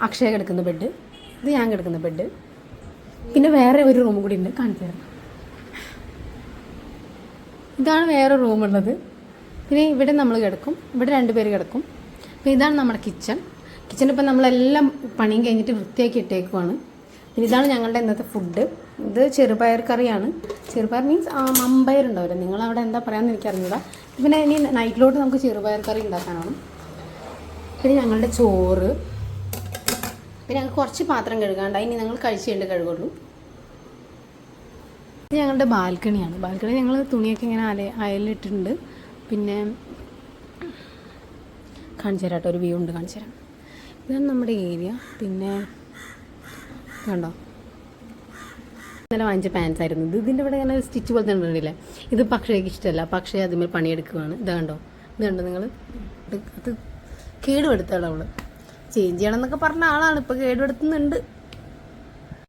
അക്ഷയ കിടക്കുന്ന ബെഡ്, ഇത് ഞാൻ കിടക്കുന്ന ബെഡ്, പിന്നെ വേറെ ഒരു റൂം കൂടി ഉണ്ട്, കാണിച്ചു തരാം. ഇതാണ് വേറെ റൂമുള്ളത്. പിന്നെ ഇവിടെ നമ്മൾ കിടക്കും, ഇവിടെ 2 പേര് കിടക്കും. അപ്പോൾ ഇതാണ് നമ്മുടെ കിച്ചണിപ്പോൾ നമ്മളെല്ലാം പണിയും കഴിഞ്ഞിട്ട് വൃത്തിയാക്കി ഇട്ടേക്കുവാണ്. പിന്നെ ഇതാണ് ഞങ്ങളുടെ ഇന്നത്തെ ഫുഡ്. ഇത് ചെറുപയർ കറിയാണ്. ചെറുപയർ മീൻസ് മമ്പയർ ഉണ്ടാവില്ല, നിങ്ങളവിടെ എന്താ പറയാമെന്ന് എനിക്കറിഞ്ഞൂടാ. പിന്നെ ഇനി നൈറ്റിലോട്ട് നമുക്ക് ചെറുപയർ കറി ഉണ്ടാക്കാനാണ്. പിന്നെ ഞങ്ങളുടെ ചോറ്, പിന്നെ ഞങ്ങൾക്ക് കുറച്ച് പാത്രം കഴുകാണ്ട്, ഇനി ഞങ്ങൾ കഴിച്ചുകൊണ്ട് കഴുകുള്ളൂ. ഇത് ഞങ്ങളുടെ ബാൽക്കണിയാണ്. ബാൽക്കണി ഞങ്ങൾ തുണിയൊക്കെ ഇങ്ങനെ അയലിട്ടിട്ടുണ്ട്. പിന്നെ കാണിച്ചു തരാം കേട്ടോ, ഒരു വ്യൂ ഉണ്ട്, കാണിച്ചു തരാം. ഇതാണ് നമ്മുടെ ഏരിയ. പിന്നെ കണ്ടോ, ഇന്നലെ വാങ്ങിച്ച പാൻസ് ആയിരുന്നു ഇത്. ഇതിൻ്റെ ഇവിടെ ഇങ്ങനെ സ്റ്റിച്ച് പോലെ തന്നെ ഉണ്ടല്ലേ. ഇത് പക്ഷേ എനിക്ക് ഇഷ്ടമല്ല, പക്ഷേ അതിന്മേൽ പണിയെടുക്കുകയാണ്. ഇത് കണ്ടോ നിങ്ങൾ, അത് കേടുപെടുത്താണ് അവൾ. ചേഞ്ച് ചെയ്യണം എന്നൊക്കെ പറഞ്ഞ ആളാണ്, ഇപ്പോൾ കേടുപെടുത്തുന്നുണ്ട്.